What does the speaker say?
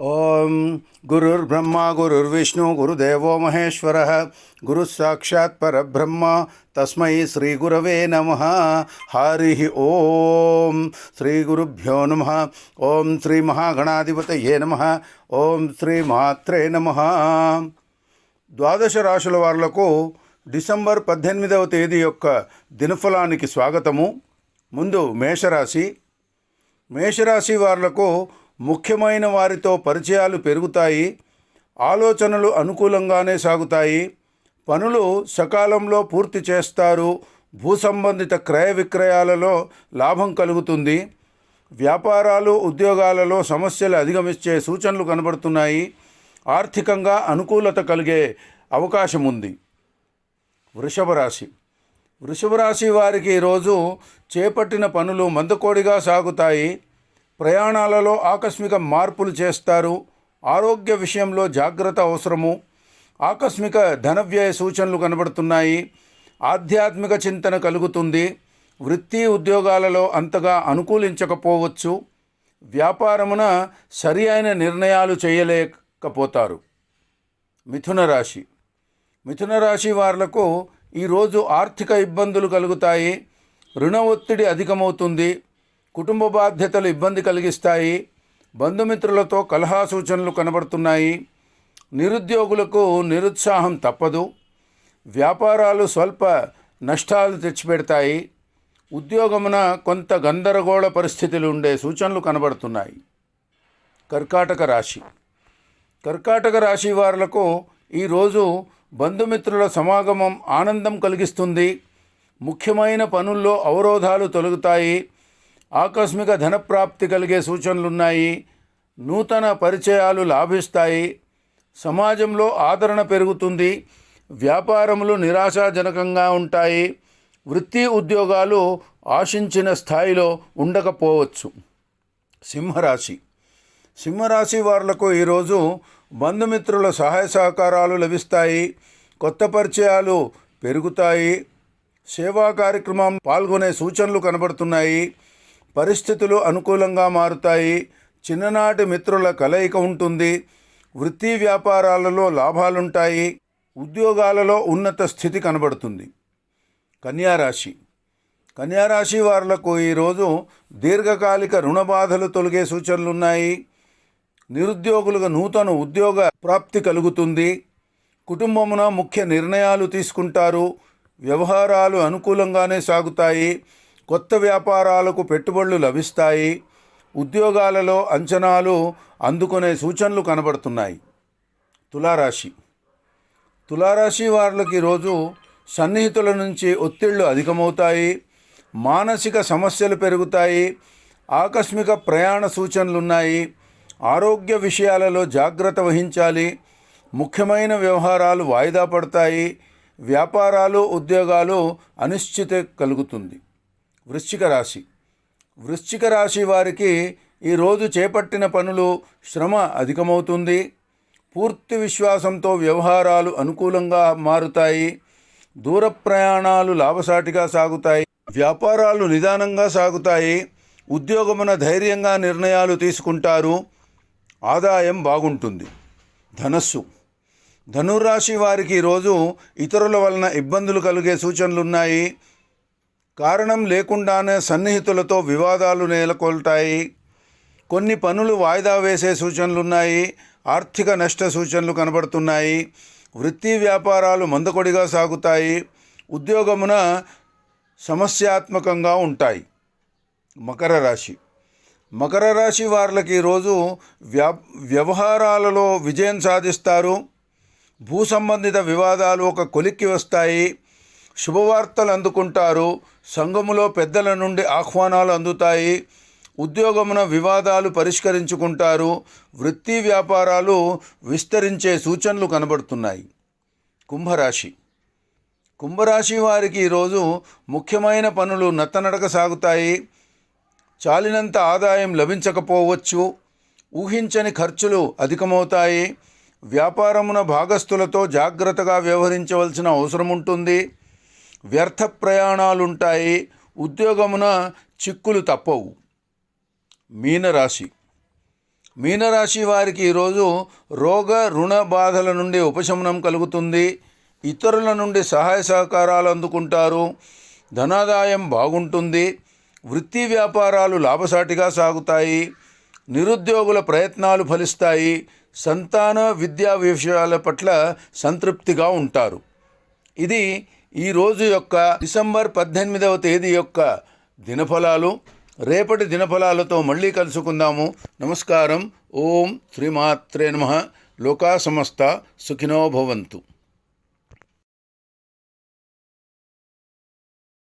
ఓం గురుర్బ్రహ్మ గురుర్విష్ణు గురుదేవో మహేశ్వరః గురుః సాక్షాత్ పరబ్రహ్మ తస్మై శ్రీ గురవే నమః. హరి ఓం శ్రీ గురుభ్యో నమః. ఓం శ్రీ మహాగణాధిపతయే నమః. ఓం శ్రీ మాత్రే నమః. ద్వాదశ రాశుల వాళ్లకు డిసెంబర్ 18వ తేదీ యొక్క దినఫలానికి స్వాగతము. ముందు మేషరాశి. మేషరాశి వాళ్లకు ముఖ్యమైన వారితో పరిచయాలు పెరుగుతాయి. ఆలోచనలు అనుకూలంగానే సాగుతాయి. పనులు సకాలంలో పూర్తి చేస్తారు. భూ సంబంధిత క్రయ విక్రయాలలో లాభం కలుగుతుంది. వ్యాపారాలు ఉద్యోగాలలో సమస్యలు అధిగమించే సూచనలు కనబడుతున్నాయి. ఆర్థికంగా అనుకూలత కలిగే అవకాశం ఉంది. వృషభ రాశి. వృషభ రాశి వారికి ఈరోజు చేపట్టిన పనులు మందకోడిగా సాగుతాయి. ప్రయాణాలలో ఆకస్మిక మార్పులు చేస్తారు. ఆరోగ్య విషయంలో జాగ్రత్త అవసరము. ఆకస్మిక ధన వ్యయ సూచనలు కనబడుతున్నాయి. ఆధ్యాత్మిక చింతన కలుగుతుంది. వృత్తి ఉద్యోగాలలో అంతగా అనుకూలించకపోవచ్చు. వ్యాపారమున సరి అయిన నిర్ణయాలు చేయలేకపోతారు. మిథున రాశి. మిథున రాశి వాళ్లకు ఈరోజు ఆర్థిక ఇబ్బందులు కలుగుతాయి. రుణ ఒత్తిడి అధికమవుతుంది. కుటుంబ బాధ్యతలు ఇబ్బంది కలిగిస్తాయి. బంధుమిత్రులతో కలహా సూచనలు కనబడుతున్నాయి. నిరుద్యోగులకు నిరుత్సాహం తప్పదు. వ్యాపారాలు స్వల్ప నష్టాలు తెచ్చిపెడతాయి. ఉద్యోగమున కొంత గందరగోళ పరిస్థితులు ఉండే సూచనలు కనబడుతున్నాయి. కర్కాటక రాశి. కర్కాటక రాశి వారులకు ఈరోజు బంధుమిత్రుల సమాగమం ఆనందం కలిగిస్తుంది. ముఖ్యమైన పనుల్లో అవరోధాలు తొలగుతాయి. ఆకస్మిక ధనప్రాప్తి కలిగే సూచనలున్నాయి. నూతన పరిచయాలు లాభిస్తాయి. సమాజంలో ఆదరణ పెరుగుతుంది. వ్యాపారములు నిరాశాజనకంగా ఉంటాయి. వృత్తి ఉద్యోగాలు ఆశించిన స్థాయిలో ఉండకపోవచ్చు. సింహరాశి. సింహరాశి వారులకు ఈరోజు బంధుమిత్రుల సహాయ సహకారాలు లభిస్తాయి. కొత్త పరిచయాలు పెరుగుతాయి. సేవా కార్యక్రమం పాల్గొనే సూచనలు కనబడుతున్నాయి. పరిస్థితులు అనుకూలంగా మారుతాయి. చిన్ననాటి మిత్రుల కలయిక ఉంటుంది. వృత్తి వ్యాపారాలలో లాభాలుంటాయి. ఉద్యోగాలలో ఉన్నత స్థితి కనబడుతుంది. కన్యారాశి. కన్యారాశి వారులకు ఈరోజు దీర్ఘకాలిక రుణ బాధలు తొలగే సూచనలున్నాయి. నిరుద్యోగులకు నూతన ఉద్యోగ ప్రాప్తి కలుగుతుంది. కుటుంబమున ముఖ్య నిర్ణయాలు తీసుకుంటారు. వ్యవహారాలు అనుకూలంగానే సాగుతాయి. కొత్త వ్యాపారాలకు పెట్టుబడులు లభిస్తాయి. ఉద్యోగాలలో అంచనాలు అందుకునే సూచనలు కనబడుతున్నాయి. తులారాశి. తులారాశి వారికి ఈరోజు సన్నిహితుల నుంచి ఒత్తిళ్లు అధికమవుతాయి. మానసిక సమస్యలు పెరుగుతాయి. ఆకస్మిక ప్రయాణ సూచనలున్నాయి. ఆరోగ్య విషయాలలో జాగ్రత్త వహించాలి. ముఖ్యమైన వ్యవహారాలు వాయిదా పడతాయి. వ్యాపారాలు ఉద్యోగాలు అనిశ్చిత కలుగుతుంది. వృశ్చిక రాశి. వృశ్చిక రాశి వారికి ఈరోజు చేపట్టిన పనులు శ్రమ అధికమవుతుంది. పూర్తి విశ్వాసంతో వ్యవహారాలు అనుకూలంగా మారుతాయి. దూర ప్రయాణాలు లాభసాటిగా సాగుతాయి. వ్యాపారాలు నిదానంగా సాగుతాయి. ఉద్యోగమున ధైర్యంగా నిర్ణయాలు తీసుకుంటారు. ఆదాయం బాగుంటుంది. ధనస్సు. ధనురాశి వారికి ఈరోజు ఇతరుల వలన ఇబ్బందులు కలిగే సూచనలున్నాయి. కారణం లేకుండానే సన్నిహితులతో వివాదాలు నెలకొల్తాయి. కొన్ని పనులు వాయిదా వేసే సూచనలున్నాయి. ఆర్థిక నష్ట సూచనలు కనబడుతున్నాయి. వృత్తి వ్యాపారాలు మందకొడిగా సాగుతాయి. ఉద్యోగమున సమస్యాత్మకంగా ఉంటాయి. మకర రాశి. మకర రాశి వారికి ఈరోజు వ్యవహారాలలో విజయం సాధిస్తారు. భూ సంబంధిత వివాదాలు ఒక కొలిక్కి వస్తాయి. శుభవార్తలు అందుకుంటారు. సంఘములో పెద్దల నుండి ఆహ్వానాలు అందుతాయి. ఉద్యోగమున వివాదాలు పరిష్కరించుకుంటారు. వృత్తి వ్యాపారాలు విస్తరించే సూచనలు కనబడుతున్నాయి. కుంభరాశి. కుంభరాశి వారికి ఈరోజు ముఖ్యమైన పనులు నత్తనడక సాగుతాయి. చాలినంత ఆదాయం లభించకపోవచ్చు. ఊహించని ఖర్చులు అధికమవుతాయి. వ్యాపారమున భాగస్థులతో జాగ్రత్తగా వ్యవహరించవలసిన అవసరం ఉంటుంది. వ్యర్థ ప్రయాణాలుంటాయి. ఉద్యోగమున చిక్కులు తప్పవు. మీనరాశి. మీనరాశి వారికి ఈరోజు రోగ రుణ బాధల నుండి ఉపశమనం కలుగుతుంది. ఇతరుల నుండి సహాయ సహకారాలు అందుకుంటారు. ధనాదాయం బాగుంటుంది. వృత్తి వ్యాపారాలు లాభసాటిగా సాగుతాయి. నిరుద్యోగుల ప్రయత్నాలు ఫలిస్తాయి. సంతాన విద్యా విషయాల పట్ల సంతృప్తిగా ఉంటారు. ఇది ఈరోజు యొక్క డిసెంబర్ 18వ తేదీ యొక్క దినఫలాలు. రేపటి దినఫలాలతో మళ్ళీ కలుసుకుందాము. నమస్కారం. ఓం శ్రీమాత్రే నమః. లోకా సమస్త సుఖినో భవంతు.